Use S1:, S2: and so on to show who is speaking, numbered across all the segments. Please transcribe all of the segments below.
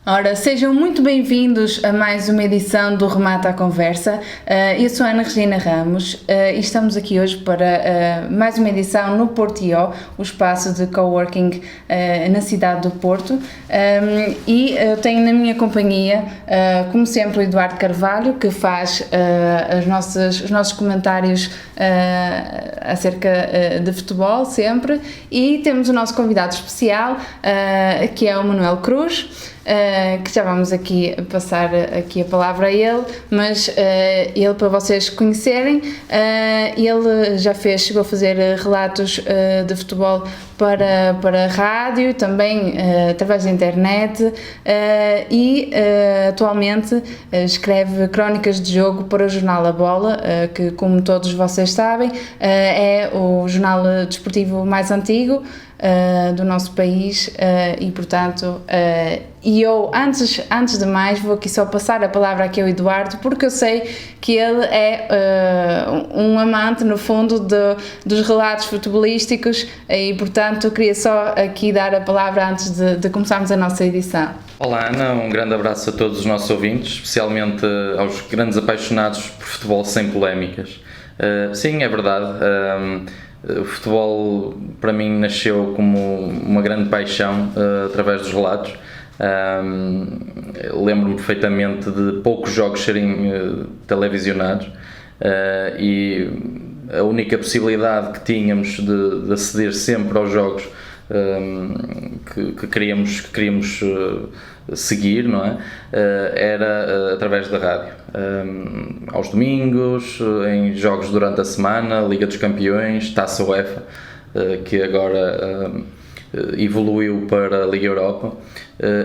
S1: Ora, sejam muito bem-vindos a mais uma edição do Remata à Conversa. Eu sou a Ana Regina Ramos e estamos aqui hoje para mais uma edição no Porto.io, o espaço de coworking na cidade do Porto. E eu tenho na minha companhia, como sempre, o Eduardo Carvalho, que faz os nossos comentários acerca de futebol, sempre. E temos o nosso convidado especial, que é o Manuel Cruz. Que já vamos aqui passar aqui a palavra a ele, mas ele, para vocês conhecerem, ele já chegou a fazer relatos de futebol para a rádio, também através da internet, e atualmente escreve crónicas de jogo para o jornal A Bola, que, como todos vocês sabem, é o jornal desportivo mais antigo do nosso país, e portanto eu antes de mais vou aqui só passar a palavra aqui ao Eduardo, porque eu sei que ele é um amante no fundo dos relatos futebolísticos e portanto eu queria só aqui dar a palavra antes de começarmos a nossa edição.
S2: Olá Ana, um grande abraço a todos os nossos ouvintes, especialmente aos grandes apaixonados por futebol sem polémicas. Sim, é verdade. O futebol para mim nasceu como uma grande paixão através dos relatos. Lembro-me perfeitamente de poucos jogos serem televisionados e a única possibilidade que tínhamos de aceder sempre aos jogos que queríamos seguir, não é? Era através da rádio, aos domingos, em jogos durante a semana, Liga dos Campeões, Taça UEFA, que agora evoluiu para a Liga Europa.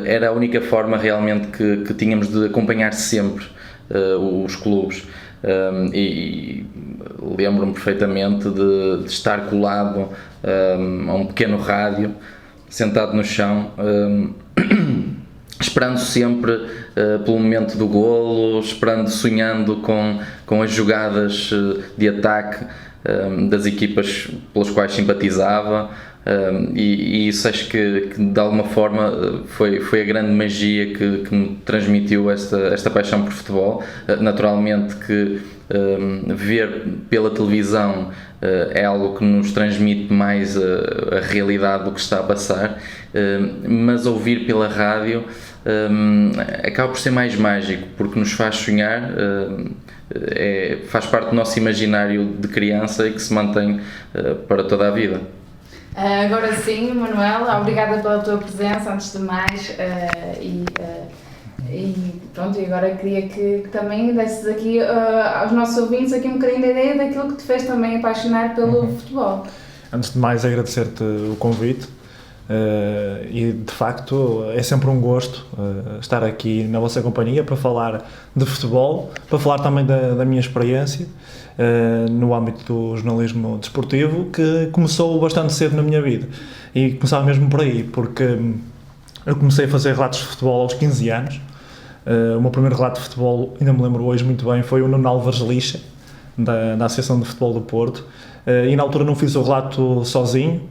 S2: Era a única forma realmente que tínhamos de acompanhar sempre os clubes. E lembro-me perfeitamente de estar colado a um pequeno rádio, sentado no chão, esperando sempre pelo momento do golo, sonhando com as jogadas de ataque das equipas pelas quais simpatizava. E isso acho que de alguma forma foi a grande magia que me transmitiu esta paixão por futebol. Naturalmente que ver pela televisão é algo que nos transmite mais a realidade do que está a passar, mas ouvir pela rádio acaba por ser mais mágico, porque nos faz sonhar, faz parte do nosso imaginário de criança e que se mantém para toda a vida.
S1: Agora sim, Manuel, obrigada pela tua presença, antes de mais, e pronto, e agora queria que também desses aqui aos nossos ouvintes aqui um bocadinho da ideia daquilo que te fez também apaixonar pelo futebol.
S3: Antes de mais, agradecer-te o convite, e de facto é sempre um gosto estar aqui na vossa companhia para falar de futebol, para falar também da minha experiência no âmbito do jornalismo desportivo, que começou bastante cedo na minha vida, e começava mesmo por aí, porque eu comecei a fazer relatos de futebol aos 15 anos. O meu primeiro relato de futebol, ainda me lembro hoje muito bem, foi o Nuno Álvares Lixa, da Associação de Futebol do Porto, e na altura não fiz o relato sozinho,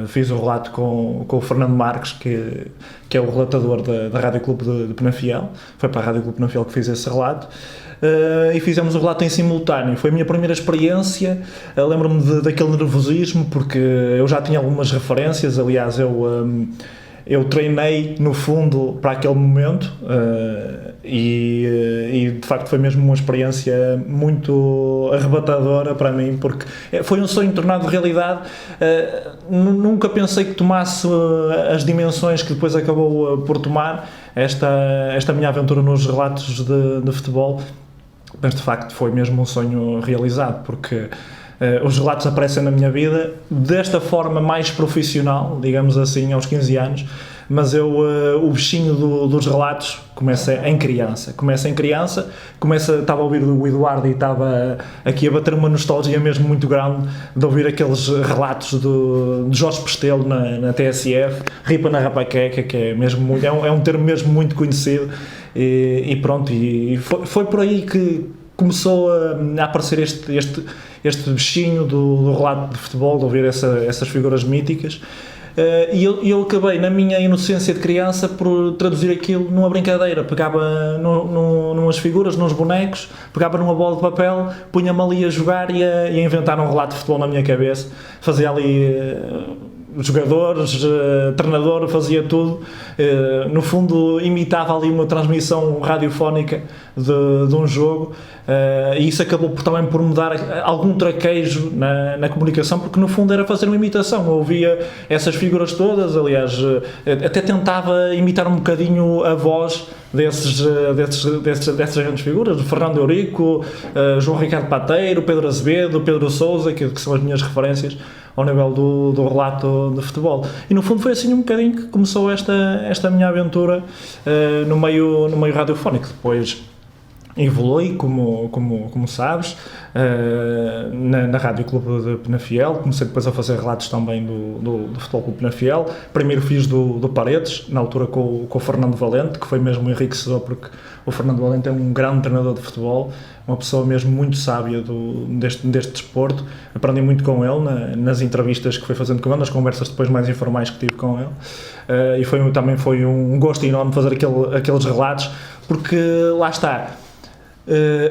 S3: fiz o relato com o Fernando Marques, que é o relatador da Rádio Clube de Penafiel. Foi para a Rádio Clube de Penafiel que fiz esse relato, e fizemos o relato em simultâneo. Foi a minha primeira experiência. Lembro-me daquele nervosismo, porque eu já tinha algumas referências. Aliás, eu treinei no fundo para aquele momento, e de facto foi mesmo uma experiência muito arrebatadora para mim, porque foi um sonho tornado realidade. Nunca pensei que tomasse as dimensões que depois acabou por tomar esta minha aventura nos relatos de futebol, mas de facto foi mesmo um sonho realizado, porque os relatos aparecem na minha vida desta forma mais profissional, digamos assim, aos 15 anos, mas o bichinho dos relatos começa em criança. Estava a ouvir o Eduardo e estava aqui a bater uma nostalgia mesmo muito grande de ouvir aqueles relatos de Jorge Pestelo na TSF, Ripa na Rapaqueca, que é mesmo muito, é um termo mesmo muito conhecido, e pronto, e foi por aí que começou a aparecer este bichinho do relato de futebol, de ouvir essas figuras míticas. eu acabei, na minha inocência de criança, por traduzir aquilo numa brincadeira. Pegava numas figuras, nos bonecos, pegava numa bola de papel, punha-me ali a jogar e a inventar um relato de futebol na minha cabeça. Fazia ali jogadores, treinador, fazia tudo. No fundo, imitava ali uma transmissão radiofónica de um jogo. E isso acabou também por me dar algum traquejo na comunicação, porque no fundo era fazer uma imitação. Eu ouvia essas figuras todas, aliás, até tentava imitar um bocadinho a voz dessas grandes figuras, Fernando Eurico, João Ricardo Pateiro, Pedro Azevedo, Pedro Sousa, que são as minhas referências ao nível do relato de futebol. E no fundo foi assim um bocadinho que começou esta minha aventura no meio radiofónico. Depois evolui, como sabes, na Rádio Clube de Penafiel. Comecei depois a fazer relatos também do Futebol Clube Penafiel. Primeiro fiz do Paredes, na altura com o Fernando Valente, que foi mesmo enriquecedor, porque o Fernando Valente é um grande treinador de futebol, uma pessoa mesmo muito sábia deste desporto. Aprendi muito com ele nas entrevistas que foi fazendo com ele, nas conversas depois mais informais que tive com ele. E também foi um gosto enorme fazer aqueles relatos, porque lá está.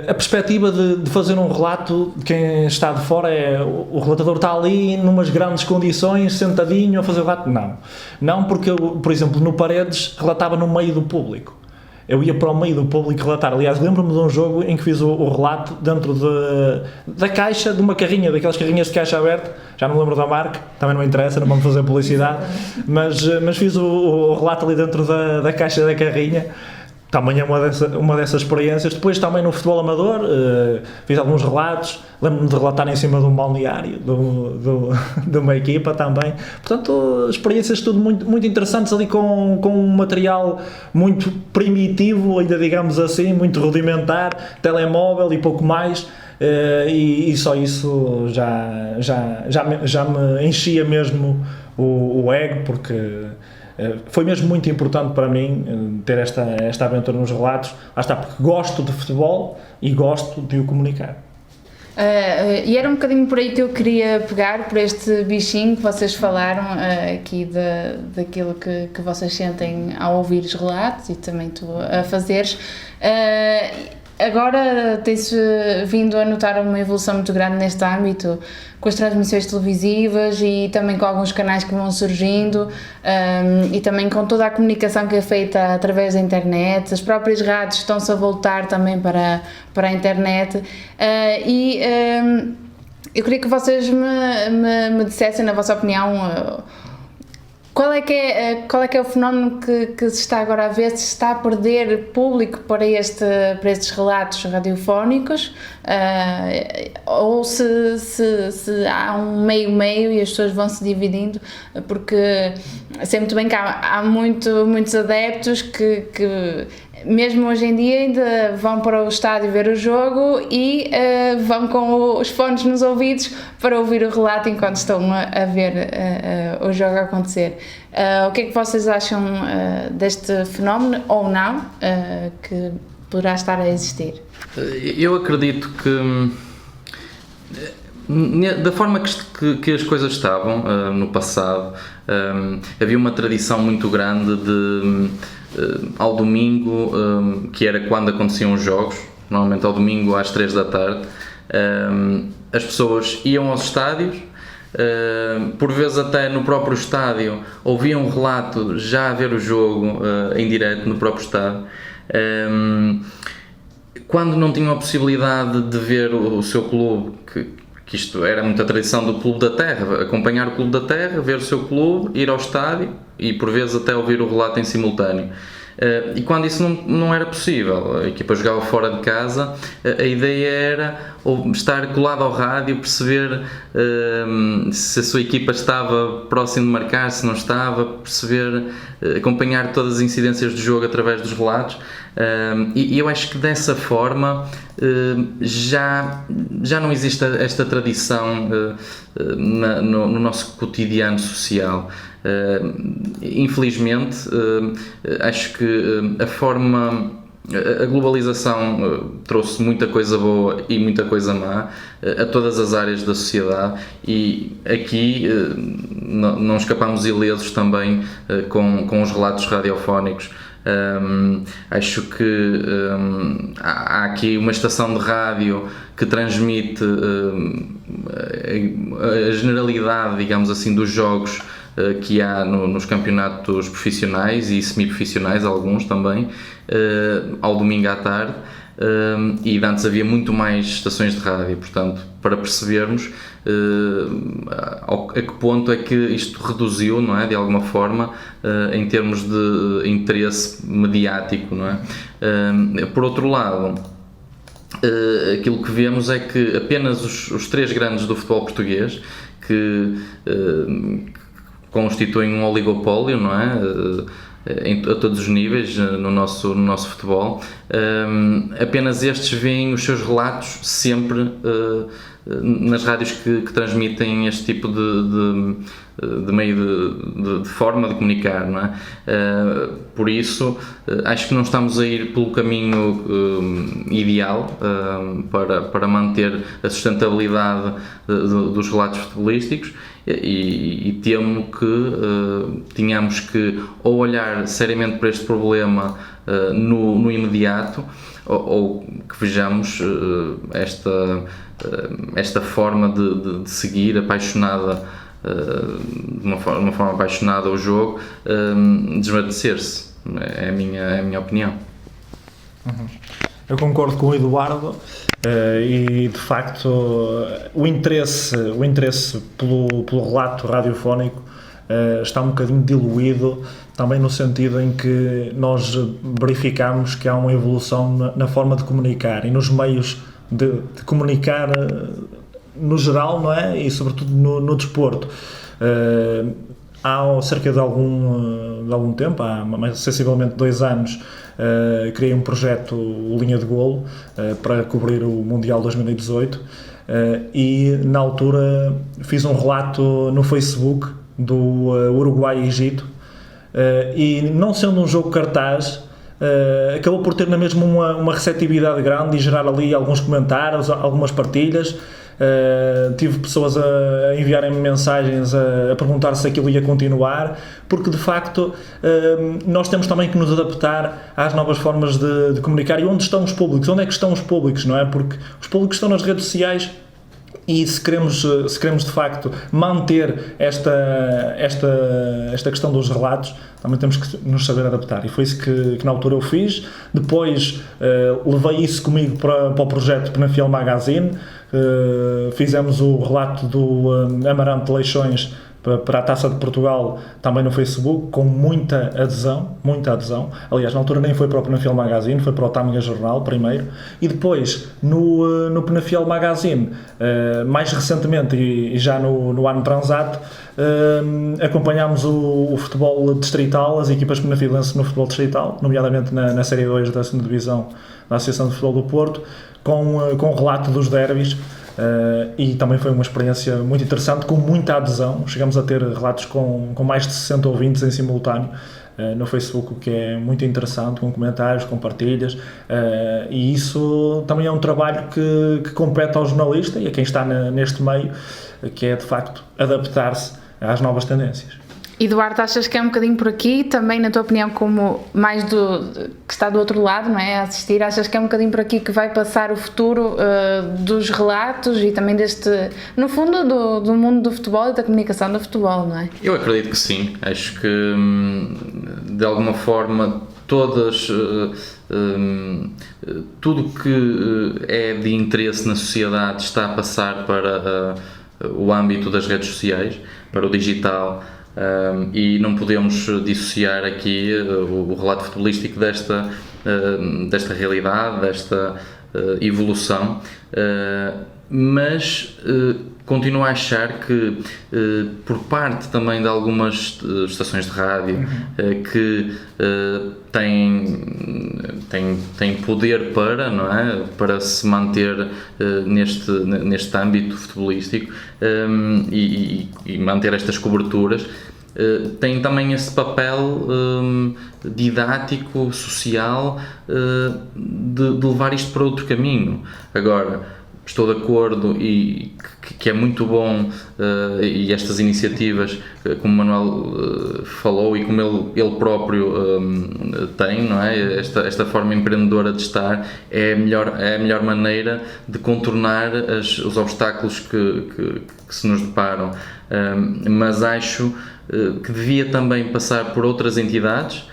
S3: A perspectiva de fazer um relato de quem está de fora é o relatador está ali numas grandes condições, sentadinho a fazer o relato. Não, porque eu, por exemplo, no Paredes relatava no meio do público. Eu ia para o meio do público relatar. Aliás, lembro-me de um jogo em que fiz o relato dentro da caixa de uma carrinha, daquelas carrinhas de caixa aberta. Já não lembro da marca, também não interessa, não vamos fazer publicidade, mas fiz o relato ali dentro da caixa da carrinha. Também é uma dessas experiências. Depois também no futebol amador, fiz alguns relatos, lembro-me de relatar em cima de um balneário de uma equipa também. Portanto, experiências tudo muito, muito interessantes ali com um material muito primitivo, ainda digamos assim, muito rudimentar, telemóvel e pouco mais. E só isso já me enchia mesmo o ego, porque foi mesmo muito importante para mim ter esta aventura nos relatos. Lá está, porque gosto de futebol e gosto de o comunicar.
S1: E era um bocadinho por aí que eu queria pegar, por este bichinho que vocês falaram aqui daquilo que vocês sentem ao ouvir os relatos e também tu a fazeres. Agora tem-se vindo a notar uma evolução muito grande neste âmbito, com as transmissões televisivas e também com alguns canais que vão surgindo, e também com toda a comunicação que é feita através da internet. As próprias rádios estão-se a voltar também para a internet, eu queria que vocês me dissessem, na vossa opinião, qual é que é o fenómeno que se está agora a ver, se está a perder público para estes relatos radiofónicos, ou se há um meio-meio e as pessoas vão se dividindo, porque sei muito bem que há muitos adeptos que mesmo hoje em dia ainda vão para o estádio ver o jogo e vão com os fones nos ouvidos para ouvir o relato enquanto estão a ver o jogo acontecer. O que é que vocês acham deste fenómeno, ou não, que poderá estar a existir?
S2: Eu acredito que da forma que as coisas estavam no passado, havia uma tradição muito grande de ao domingo, que era quando aconteciam os jogos, normalmente ao domingo às 3 da tarde, as pessoas iam aos estádios, por vezes até no próprio estádio ouviam um relato já a ver o jogo em direto no próprio estádio. Quando não tinham a possibilidade de ver o seu clube, que isto era muita tradição do Clube da Terra, acompanhar o Clube da Terra, ver o seu clube, ir ao estádio e por vezes até ouvir o relato em simultâneo. E quando isso não era possível, a equipa jogava fora de casa, a ideia era estar colado ao rádio, perceber se a sua equipa estava próximo de marcar, se não estava, perceber, acompanhar todas as incidências do jogo através dos relatos. E eu acho que dessa forma já não existe esta tradição no nosso cotidiano social. Infelizmente, acho que a forma A globalização trouxe muita coisa boa e muita coisa má a todas as áreas da sociedade, e aqui não escapamos ilesos também com os relatos radiofónicos. Acho que há aqui uma estação de rádio que transmite a generalidade, digamos assim, dos jogos que há nos campeonatos profissionais e semi-profissionais, alguns também, ao domingo à tarde, e antes havia muito mais estações de rádio, portanto, para percebermos a que ponto é que isto reduziu, não é, de alguma forma, em termos de interesse mediático, não é? Por outro lado, aquilo que vemos é que apenas os 3 grandes do futebol português, que constituem um oligopólio, não é? A todos os níveis no nosso futebol, apenas estes veem os seus relatos sempre nas rádios que transmitem este tipo de meio de forma de comunicar, não é? Por isso, acho que não estamos a ir pelo caminho ideal para manter a sustentabilidade dos relatos futebolísticos, e temo que tenhamos que ou olhar seriamente para este problema no imediato, ou que vejamos esta forma de seguir apaixonada, de uma forma apaixonada o jogo, desvanecer-se. É a minha opinião.
S3: Eu concordo com o Eduardo, e de facto o interesse pelo relato radiofónico está um bocadinho diluído, também no sentido em que nós verificamos que há uma evolução na forma de comunicar e nos meios de comunicar no geral, não é? E sobretudo no desporto. Há cerca de algum tempo, há mais sensivelmente 2 anos, criei um projeto, o Linha de Golo, para cobrir o Mundial 2018, e na altura fiz um relato no Facebook do Uruguai e Egito, e não sendo um jogo cartaz, acabou por ter na mesma uma receptividade grande e gerar ali alguns comentários, algumas partilhas. Tive pessoas a enviarem-me mensagens a perguntar se aquilo ia continuar, porque de facto nós temos também que nos adaptar às novas formas de comunicar. E onde estão os públicos? Onde é que estão os públicos, não é? Porque os públicos estão nas redes sociais, e se queremos de facto manter esta questão dos relatos, também temos que nos saber adaptar, e foi isso que na altura eu fiz. Depois levei isso comigo para o projeto Penafiel Magazine. Fizemos o relato do Amarante de Leixões para a Taça de Portugal, também no Facebook, com muita adesão. Aliás, na altura nem foi para o Penafiel Magazine, foi para o Tâmega Jornal primeiro, e depois no Penafiel Magazine, mais recentemente, e já no ano transato, acompanhámos o futebol distrital, as equipas penafilenses no futebol distrital, nomeadamente na Série 2 da 2ª Divisão da Associação de Futebol do Porto, com o relato dos derbys. E também foi uma experiência muito interessante, com muita adesão. Chegamos a ter relatos com mais de 60 ouvintes em simultâneo no Facebook, o que é muito interessante, com comentários, com partilhas, e isso também é um trabalho que compete ao jornalista e a quem está neste meio, que é de facto adaptar-se às novas tendências.
S1: Eduardo, achas que é um bocadinho por aqui, também na tua opinião, como mais que está do outro lado, não é, a assistir, achas que é um bocadinho por aqui que vai passar o futuro dos relatos e também no fundo, do mundo do futebol e da comunicação do futebol, não é?
S2: Eu acredito que sim. Acho que de alguma forma tudo que é de interesse na sociedade está a passar para o âmbito das redes sociais, para o digital. E não podemos dissociar aqui o relato futebolístico desta realidade, desta evolução, mas continuo a achar que por parte também de algumas estações de rádio que têm poder não é? Para se manter neste âmbito futebolístico, e manter estas coberturas, tem também esse papel didático, social, de levar isto para outro caminho. Agora, estou de acordo e que é muito bom, e estas iniciativas, como o Manuel falou e como ele próprio tem, não é? Esta forma empreendedora de estar é a melhor maneira de contornar os obstáculos que se nos deparam, mas acho que devia também passar por outras entidades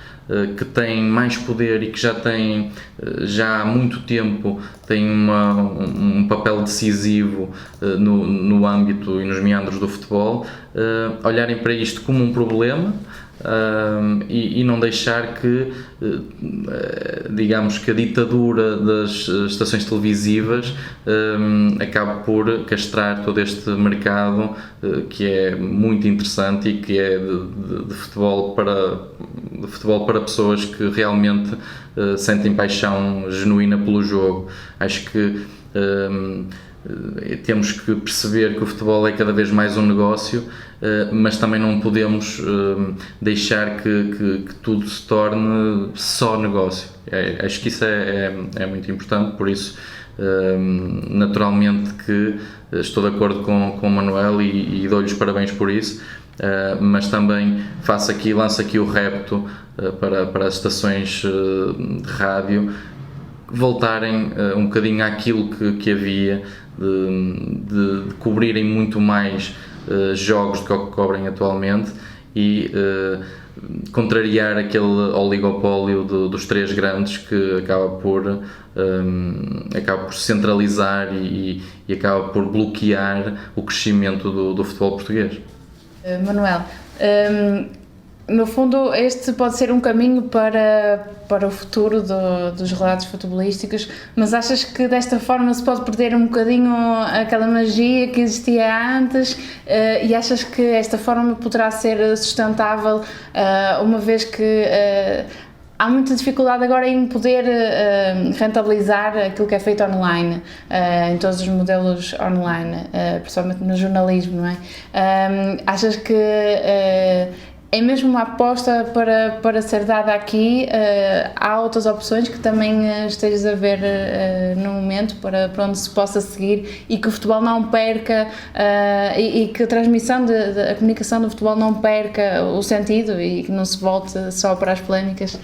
S2: que têm mais poder e que já há muito tempo têm um papel decisivo no âmbito e nos meandros do futebol, olharem para isto como um problema e não deixar que, digamos, que a ditadura das estações televisivas acabe por castrar todo este mercado que é muito interessante e que é de futebol para pessoas que realmente sentem paixão genuína pelo jogo. Acho que temos que perceber que o futebol é cada vez mais um negócio, mas também não podemos deixar que tudo se torne só negócio. Acho que isso é muito importante, por isso naturalmente que estou de acordo com o Manuel e dou-lhe os parabéns por isso, mas também lanço aqui o repto para as estações de rádio voltarem um bocadinho àquilo que havia, de cobrirem muito mais jogos do que cobrem atualmente e contrariar aquele oligopólio dos três grandes que acaba por centralizar e acaba por bloquear o crescimento do futebol português.
S1: Manuel, no fundo este pode ser um caminho para o futuro dos relatos futebolísticos, mas achas que desta forma se pode perder um bocadinho aquela magia que existia antes, e achas que esta forma poderá ser sustentável, uma vez que há muita dificuldade agora em poder rentabilizar aquilo que é feito online, em todos os modelos online, principalmente no jornalismo, não é? Achas que é mesmo uma aposta para ser dada aqui? Há outras opções que também estejas a ver no momento para onde se possa seguir e que o futebol não perca, e que a transmissão, a comunicação do futebol não perca o sentido e que não se volte só para as polémicas?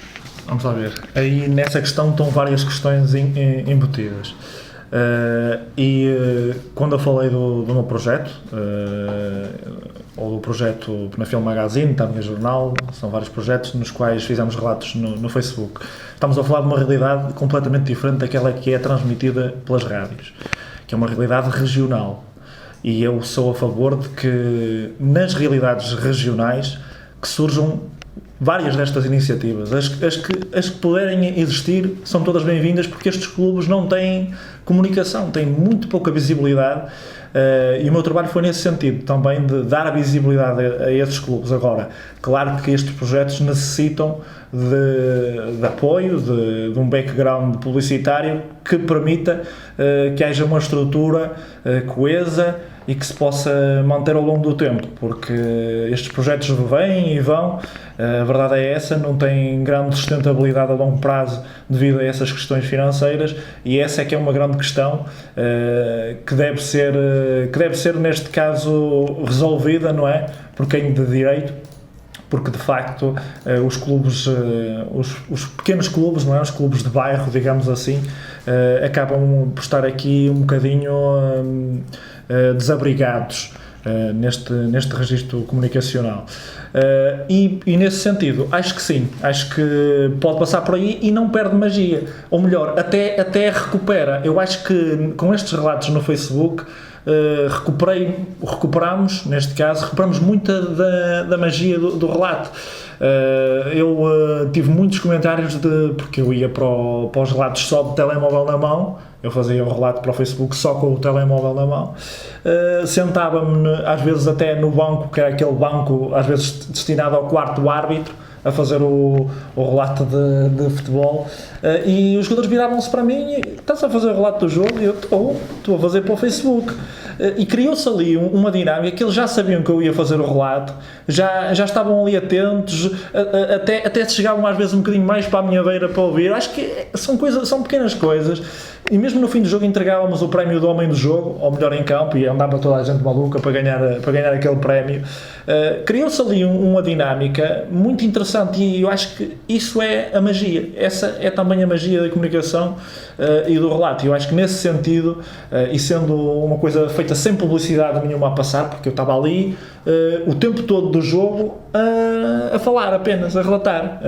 S3: Vamos lá ver. Aí nessa questão estão várias questões embutidas. Quando eu falei do meu projeto, ou do projeto na Film Magazine, também jornal, são vários projetos nos quais fizemos relatos no Facebook. Estamos a falar de uma realidade completamente diferente daquela que é transmitida pelas rádios, que é uma realidade regional. E eu sou a favor de que nas realidades regionais que surjam várias destas iniciativas. As que puderem existir são todas bem-vindas, porque estes clubes não têm comunicação, têm muito pouca visibilidade, e o meu trabalho foi nesse sentido, também de dar a visibilidade a estes clubes. Agora, claro que estes projetos necessitam de apoio, de um background publicitário que permita que haja uma estrutura coesa e que se possa manter ao longo do tempo, porque estes projetos vêm e vão, a verdade é essa, não têm grande sustentabilidade a longo prazo devido a essas questões financeiras, e essa é que é uma grande questão que deve ser neste caso resolvida, não é? Por quem de direito, porque de facto os clubes, os pequenos clubes, não é? Os clubes de bairro, digamos assim, acabam por estar aqui um bocadinho desabrigados neste registro comunicacional, e nesse sentido acho que sim, acho que pode passar por aí e não perde magia, ou melhor, até recupera. Eu acho que com estes relatos no Facebook recuperamos muita da magia do relato. Eu tive muitos comentários porque eu ia para os relatos só de telemóvel na mão. Eu fazia o relato para o Facebook só com o telemóvel na mão, sentava-me às vezes até no banco, que é aquele banco às vezes destinado ao quarto árbitro, a fazer o relato de futebol, e os jogadores viravam-se para mim: estás a fazer o relato do jogo? E eu estou a fazer para o Facebook. e criou-se ali uma dinâmica que eles já sabiam que eu ia fazer o relato, já estavam ali atentos, até se chegavam às vezes um bocadinho mais para a minha beira para ouvir. Acho que são pequenas coisas, e mesmo no fim do jogo entregávamos o prémio do homem do jogo, ao melhor em campo, e andava toda a gente maluca para ganhar aquele prémio. Criou-se ali uma dinâmica muito interessante, e eu acho que isso é a magia, essa é também a magia da comunicação e do relato. Eu acho que nesse sentido, e sendo uma coisa feita sem publicidade nenhuma a passar, porque eu estava ali o tempo todo do jogo a falar apenas, a relatar,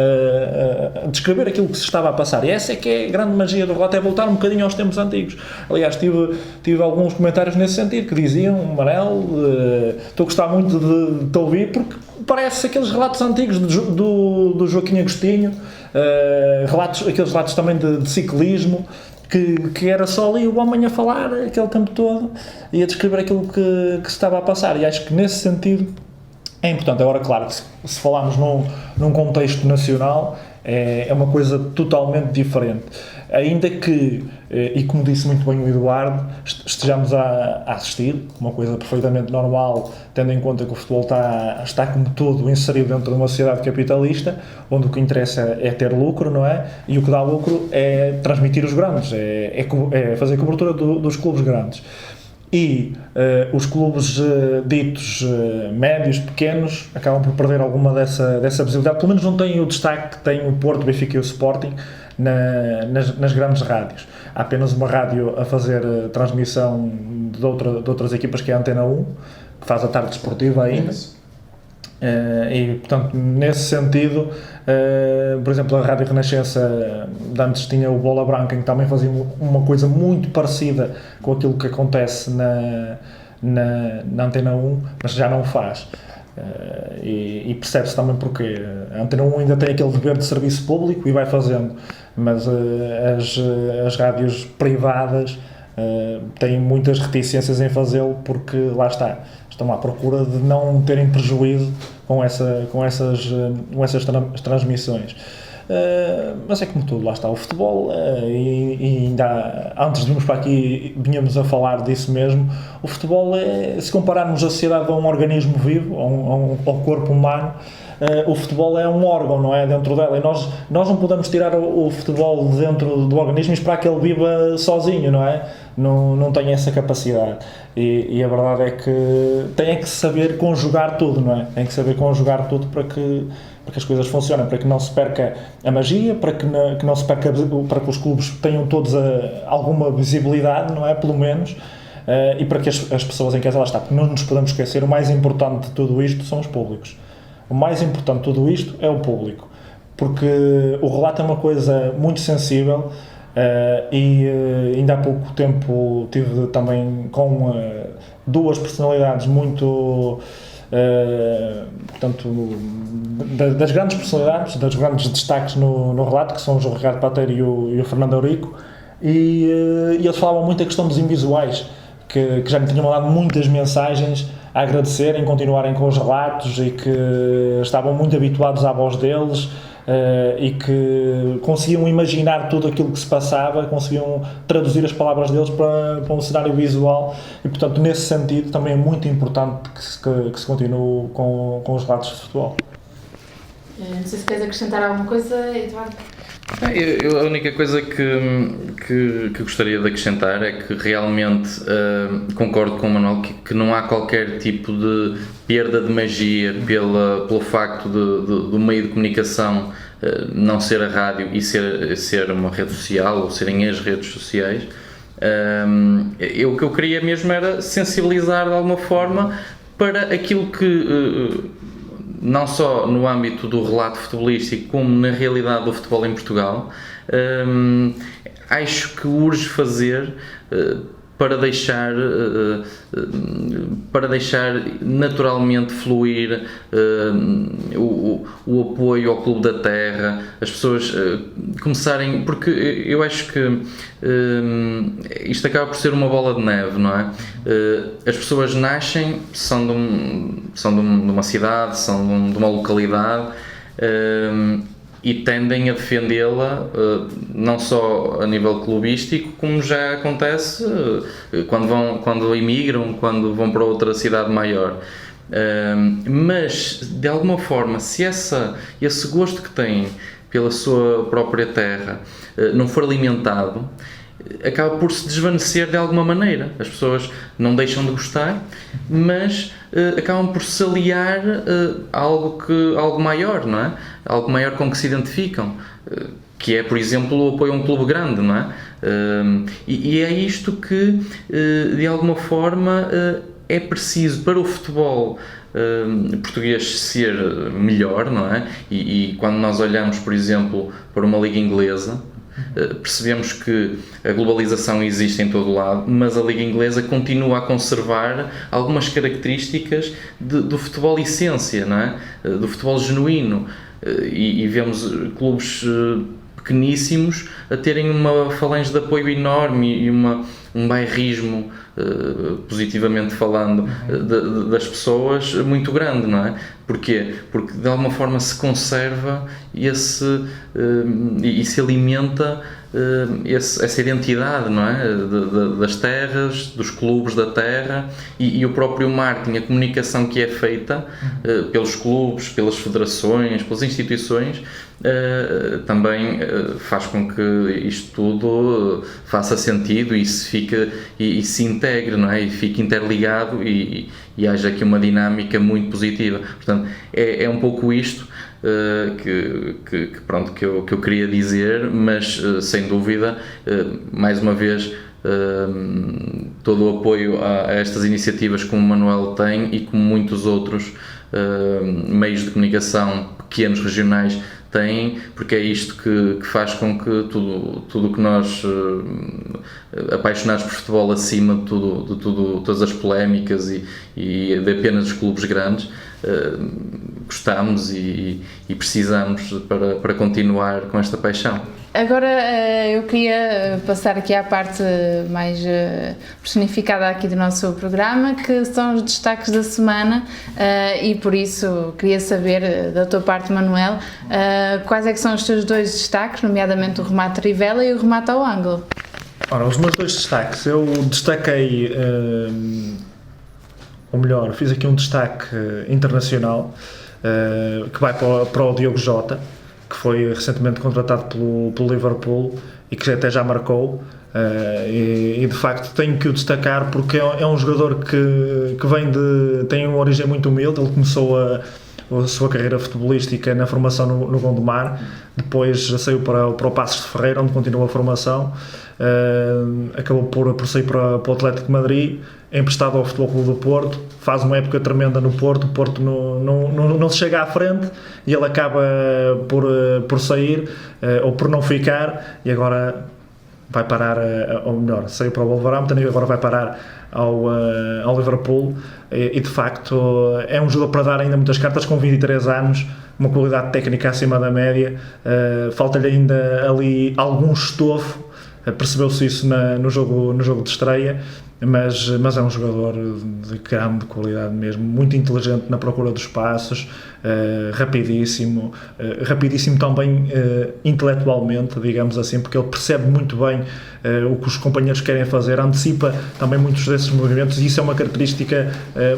S3: a descrever aquilo que se estava a passar, e essa é que é a grande magia do relato, é voltar um bocadinho aos tempos antigos. Aliás, tive alguns comentários nesse sentido que diziam: Manel, estou a gostar muito de te ouvir, porque parece aqueles relatos antigos do Joaquim Agostinho, aqueles relatos também de ciclismo, que era só ali o homem a falar aquele tempo todo e a descrever aquilo que se estava a passar, e acho que nesse sentido é importante. Agora, claro, que se falarmos num contexto nacional, é uma coisa totalmente diferente, ainda que, e como disse muito bem o Eduardo, estejamos a assistir, uma coisa perfeitamente normal, tendo em conta que o futebol está como todo inserido dentro de uma sociedade capitalista, onde o que interessa é ter lucro, não é? E o que dá lucro é transmitir os grandes, é fazer cobertura dos clubes grandes. E os clubes ditos médios, pequenos, acabam por perder alguma dessa visibilidade, pelo menos não têm o destaque que tem o Porto, o Benfica e o Sporting nas grandes rádios. Há apenas uma rádio a fazer transmissão de outras equipas, que é a Antena 1, que faz a tarde desportiva ainda. E, portanto, nesse sentido, por exemplo, a Rádio Renascença de antes tinha o Bola Branca, em que também fazia uma coisa muito parecida com aquilo que acontece na Antena 1, mas já não faz. E percebe-se também porque a Antena 1 ainda tem aquele dever de serviço público e vai fazendo, mas as rádios privadas têm muitas reticências em fazê-lo, porque lá está, estão à procura de não terem prejuízo com essas transmissões. Mas é como tudo, lá está o futebol, e ainda antes de virmos para aqui vinhamos a falar disso mesmo. O futebol se compararmos a sociedade a um organismo vivo, ao corpo humano, o futebol é um órgão, não é? Dentro dela, e nós não podemos tirar o futebol dentro do organismo e esperar que ele viva sozinho, não é? Não tem essa capacidade, e a verdade é que tem que saber conjugar tudo, não é? Tem que saber conjugar tudo para que as coisas funcionem, para que não se perca a magia, para que não se perca, para que os clubes tenham todos alguma visibilidade, não é? Pelo menos, e para que as pessoas em casa lá está, porque não nos podemos esquecer, o mais importante de tudo isto são os públicos. O mais importante de tudo isto é o público, porque o relato é uma coisa muito sensível, e ainda há pouco tempo tive também com duas personalidades muito, portanto, das grandes personalidades, dos grandes destaques no relato, que são o João Ricardo Pateiro e o Fernando Eurico, e eles falavam muito da questão dos invisuais, que já me tinham mandado muitas mensagens a agradecerem, continuarem com os relatos, e que estavam muito habituados à voz deles, e que conseguiam imaginar tudo aquilo que se passava, conseguiam traduzir as palavras deles para um cenário visual, e portanto nesse sentido também é muito importante que se continue com os relatos de futebol.
S1: Não sei se queres acrescentar alguma coisa, Eduardo?
S2: A única coisa que gostaria de acrescentar é que realmente concordo com o Manuel que não há qualquer tipo de perda de magia pelo facto do meio de comunicação não ser a rádio e ser uma rede social, ou serem as redes sociais. O que eu queria mesmo era sensibilizar de alguma forma para aquilo que, não só no âmbito do relato futebolístico, como na realidade do futebol em Portugal, acho que urge fazer para deixar naturalmente fluir o apoio ao Clube da Terra, as pessoas começarem, porque eu acho que isto acaba por ser uma bola de neve, não é? As pessoas nascem, são de uma cidade, são de uma localidade, e tendem a defendê-la não só a nível clubístico, como já acontece quando emigram, quando vão para outra cidade maior. Mas, de alguma forma, se esse gosto que têm pela sua própria terra não for alimentado, acaba por se desvanecer de alguma maneira. As pessoas não deixam de gostar, mas acabam por se aliar a algo maior, não é? Algo maior com que se identificam, que é, por exemplo, o apoio a um clube grande, não é? E é isto que, de alguma forma, é preciso para o futebol português ser melhor, não é? E quando nós olhamos, por exemplo, para uma liga inglesa, percebemos que a globalização existe em todo o lado, mas a liga inglesa continua a conservar algumas características do futebol essência, não é? Do futebol genuíno, e vemos clubes pequeníssimos a terem uma falange de apoio enorme e um bairrismo, positivamente falando, das pessoas muito grande, não é? Porquê? Porque de alguma forma se conserva e se alimenta essa identidade, não é? Das terras, dos clubes da terra, e o próprio marketing, a comunicação que é feita pelos clubes, pelas federações, pelas instituições, também faz com que isto tudo faça sentido e se integre, não é? E fique interligado e haja aqui uma dinâmica muito positiva. Portanto, é um pouco isto que eu queria dizer, mas sem dúvida, mais uma vez, todo o apoio a estas iniciativas como o Manuel tem e como muitos outros meios de comunicação pequenos, regionais, têm, porque é isto que faz com que tudo o que nós, apaixonados por futebol, acima de todas as polémicas e de apenas os clubes grandes, gostamos e precisamos para continuar com esta paixão.
S1: Agora eu queria passar aqui à parte mais personificada aqui do nosso programa, que são os destaques da semana, e por isso queria saber da tua parte, Manuel, quais é que são os teus dois destaques, nomeadamente o remate Rivela e o remate ao ângulo.
S3: Ora, os meus dois destaques, eu destaquei, ou melhor, fiz aqui um destaque internacional, que vai para o Diogo Jota, que foi recentemente contratado pelo Liverpool e que até já marcou, e de facto tenho que o destacar porque é um jogador que tem uma origem muito humilde. Ele começou a sua carreira futebolística na formação no Gondomar, depois já saiu para o Passos de Ferreira, onde continua a formação, acabou por sair para o Atlético de Madrid, emprestado ao Futebol Clube do Porto, faz uma época tremenda no Porto, o Porto não se chega à frente e ele acaba por sair, ou por não ficar, e agora vai parar, ou melhor, saiu para o Wolverhampton e agora vai parar ao Liverpool, e de facto é um jogador para dar ainda muitas cartas, com 23 anos, uma qualidade técnica acima da média, falta-lhe ainda ali algum estofo, percebeu-se isso no jogo de estreia, mas é um jogador de grande qualidade mesmo, muito inteligente na procura dos passos, rapidíssimo também intelectualmente, digamos assim, porque ele percebe muito bem o que os companheiros querem fazer, antecipa também muitos desses movimentos, e isso é uma característica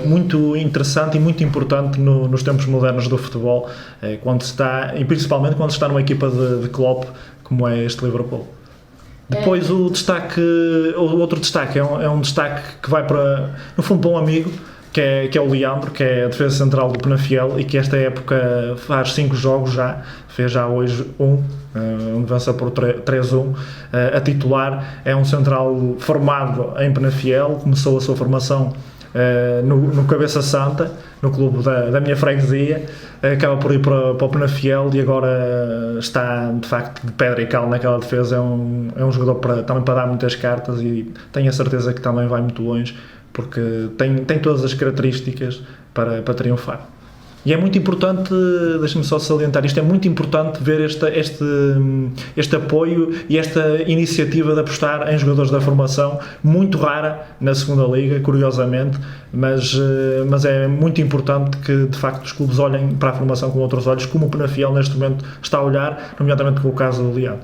S3: muito interessante e muito importante nos tempos modernos do futebol, e principalmente quando se está numa equipa de Klopp, como é este Liverpool. Depois o outro destaque é um destaque que vai para, no fundo, para um amigo, que é o Leandro, que é a defesa central do Penafiel e que esta época faz 5 jogos já, fez já hoje onde vence por 3-1, a titular. É um central formado em Penafiel, começou a sua formação no Cabeça Santa, no clube da minha freguesia, acaba por ir para o Penafiel e agora está de facto de pedra e cal naquela defesa. É um jogador também para dar muitas cartas, e tenho a certeza que também vai muito longe, porque tem todas as características para triunfar. E é muito importante, deixa-me só salientar isto, é muito importante ver este apoio e esta iniciativa de apostar em jogadores da formação, muito rara na segunda liga, curiosamente, mas é muito importante que de facto os clubes olhem para a formação com outros olhos, como o Penafiel neste momento está a olhar, nomeadamente com o caso do Leão.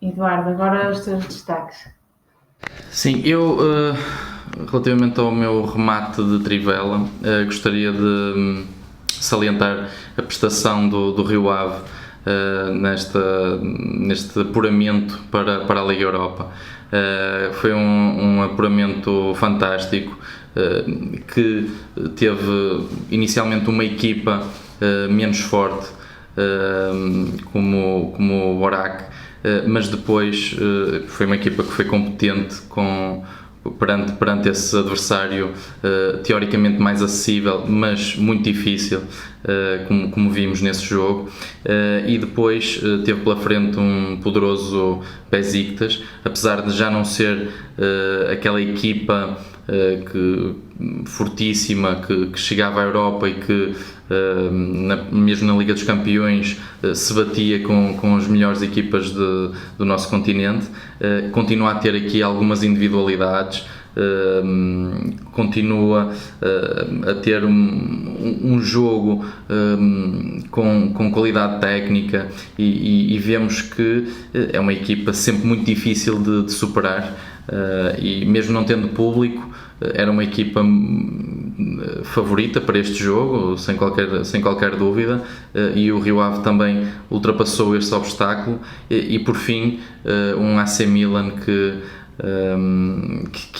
S1: Eduardo, agora os teus destaques.
S2: Sim, eu relativamente ao meu remate de trivela, gostaria de salientar a prestação do Rio Ave neste apuramento para a Liga Europa. Foi um apuramento fantástico, que teve inicialmente uma equipa menos forte, como o Borac, mas depois foi uma equipa que foi competente perante esse adversário teoricamente mais acessível, mas muito difícil, como vimos nesse jogo, e depois teve pela frente um poderoso Besiktas, apesar de já não ser aquela equipa fortíssima que chegava à Europa e que mesmo na Liga dos Campeões se batia com as melhores equipas do nosso continente. Continua a ter aqui algumas individualidades, continua a ter um jogo com qualidade técnica e vemos que é uma equipa sempre muito difícil de superar, e mesmo não tendo público, era uma equipa favorita para este jogo, sem qualquer dúvida, e o Rio Ave também ultrapassou este obstáculo, e por fim um AC Milan que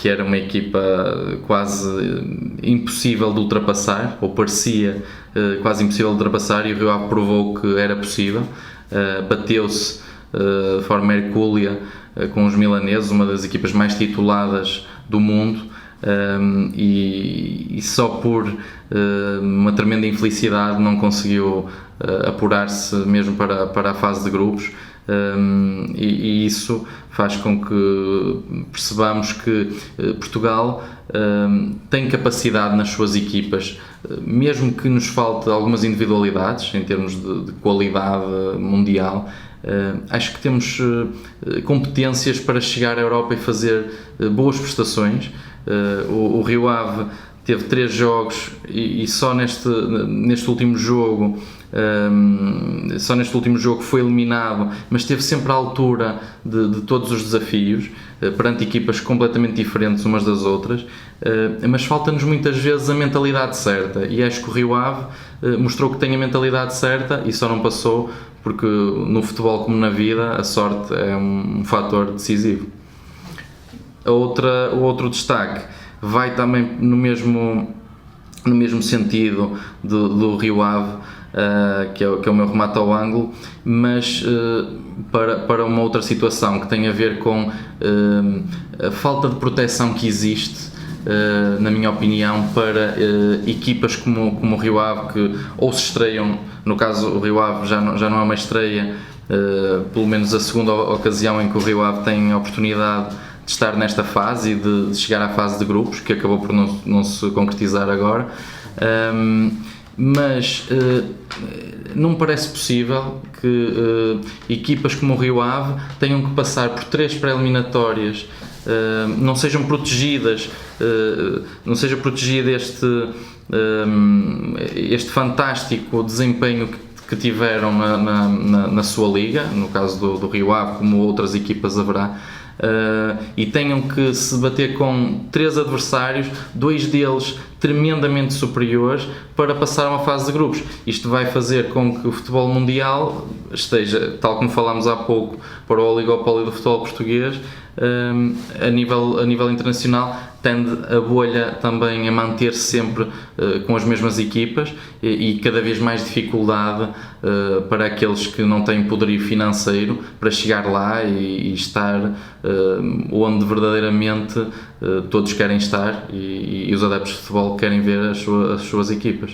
S2: era uma equipa quase impossível de ultrapassar, ou parecia quase impossível de ultrapassar, e o Rio Ave provou que era possível. Bateu-se de forma hercúlea com os milaneses, uma das equipas mais tituladas do mundo, e só por uma tremenda infelicidade não conseguiu apurar-se mesmo para a fase de grupos, e isso faz com que percebamos que Portugal tem capacidade nas suas equipas, mesmo que nos falte algumas individualidades em termos de qualidade mundial. Acho que temos competências para chegar à Europa e fazer boas prestações. O Rio Ave teve 3 jogos e só neste último jogo foi eliminado, mas esteve sempre à altura de todos os desafios, perante equipas completamente diferentes umas das outras, mas falta-nos muitas vezes a mentalidade certa, e acho que o Rio Ave mostrou que tem a mentalidade certa e só não passou porque no futebol, como na vida, a sorte é um fator decisivo. O outro destaque vai também no mesmo sentido do Rio Ave, que é o meu remate ao ângulo, mas para uma outra situação que tem a ver com a falta de proteção que existe, na minha opinião, para equipas como o Rio Ave, que ou se estreiam, no caso o Rio Ave já não é uma estreia, pelo menos a segunda ocasião em que o Rio Ave tem a oportunidade de estar nesta fase e de chegar à fase de grupos, que acabou por não se concretizar agora, mas não me parece possível que equipas como o Rio Ave tenham que passar por 3 pré-eliminatórias, não sejam protegidas, não seja protegido este fantástico desempenho que tiveram na sua liga, no caso do Rio Ave, como outras equipas haverá, e tenham que se bater com 3 adversários, 2 deles tremendamente superiores, para passar a uma fase de grupos. Isto vai fazer com que o futebol mundial esteja, tal como falámos há pouco, para o oligopólio do futebol português, a nível internacional, tende a bolha também a manter-se sempre com as mesmas equipas, e cada vez mais dificuldade para aqueles que não têm poderio financeiro para chegar lá e estar onde verdadeiramente todos querem estar, e os adeptos de futebol querem ver as suas equipas.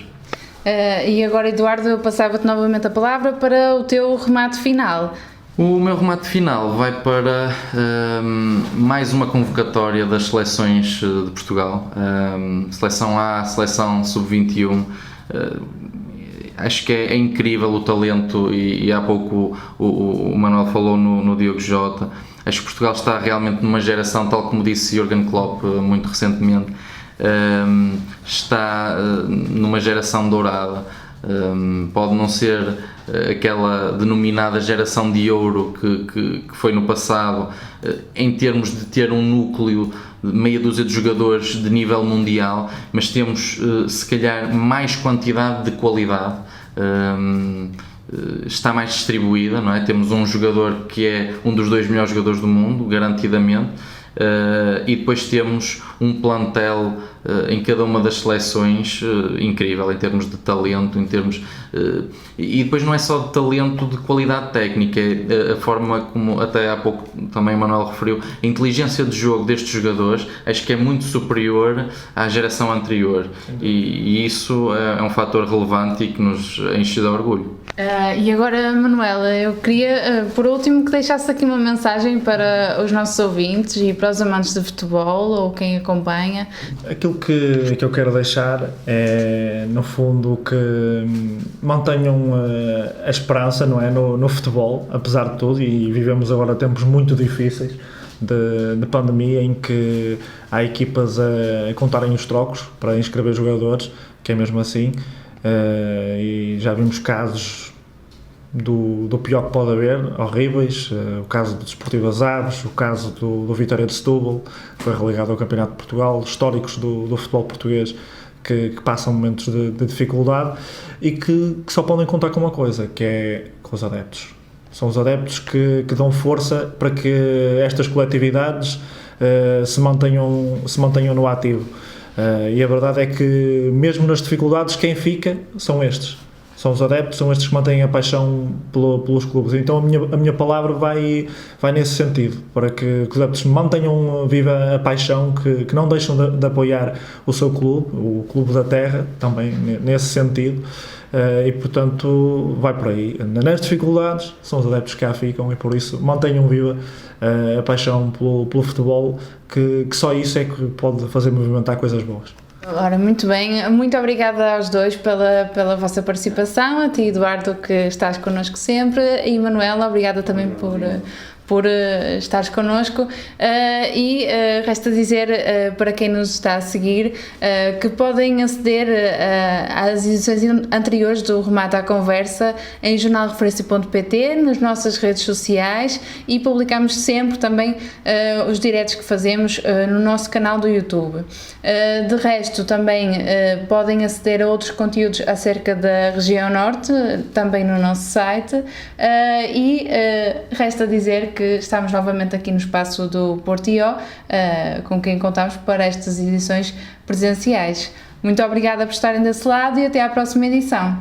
S1: E agora, Eduardo, eu passava-te novamente a palavra para o teu remate final.
S2: O meu remate final vai para mais uma convocatória das seleções de Portugal, seleção A, seleção sub-21. acho que é incrível o talento, e há pouco o Manuel falou no Diogo Jota. Acho que Portugal está realmente numa geração, tal como disse Jürgen Klopp muito recentemente, está numa geração dourada. Pode não ser aquela denominada geração de ouro que foi no passado, em termos de ter um núcleo de meia dúzia de jogadores de nível mundial, mas temos se calhar mais quantidade de qualidade. Está mais distribuída, não é? Temos um jogador que é um dos 2 melhores jogadores do mundo, garantidamente, e depois temos um plantel em cada uma das seleções incrível em termos de talento, em termos e depois não é só de talento, de qualidade técnica, é a forma como até há pouco também o Manuel referiu, a inteligência de jogo destes jogadores, acho que é muito superior à geração anterior, e isso é um fator relevante e que nos enche de orgulho.
S1: E agora, Manuela, eu queria, por último, que deixasse aqui uma mensagem para os nossos ouvintes e para os amantes de futebol ou quem acompanha.
S3: Aquilo que eu quero deixar é, no fundo, que mantenham a esperança, não é, no futebol, apesar de tudo, e vivemos agora tempos muito difíceis de pandemia, em que há equipas a contarem os trocos para inscrever jogadores, que é mesmo assim, e já vimos casos do pior que pode haver, horríveis, o caso do Desportivo das Aves, o caso do Vitória de Setúbal, que foi relegado ao Campeonato de Portugal, históricos do futebol português que passam momentos de dificuldade e que só podem contar com uma coisa, que é com os adeptos. São os adeptos que dão força para que estas coletividades se mantenham no ativo. E a verdade é que, mesmo nas dificuldades, quem fica são estes. São os adeptos, são estes que mantêm a paixão pelos clubes. Então a minha palavra vai nesse sentido, para que os adeptos mantenham viva a paixão, que não deixam de apoiar o seu clube, o clube da terra, também nesse sentido. E portanto vai por aí. Nas dificuldades são os adeptos que cá ficam, e por isso mantenham viva a paixão pelo futebol, que só isso é que pode fazer movimentar coisas boas.
S1: Ora, muito bem, muito obrigada aos dois pela vossa participação, a ti, Eduardo, que estás connosco sempre, e Manuela, obrigada também por estares connosco, e resta dizer para quem nos está a seguir que podem aceder às edições anteriores do Remata à Conversa em jornalreferência.pt, nas nossas redes sociais, e publicamos sempre também os diretos que fazemos no nosso canal do YouTube. De resto, também podem aceder a outros conteúdos acerca da região norte, também no nosso site, e resta dizer que estamos novamente aqui no espaço do Porto.io, com quem contamos para estas edições presenciais. Muito obrigada por estarem desse lado e até à próxima edição.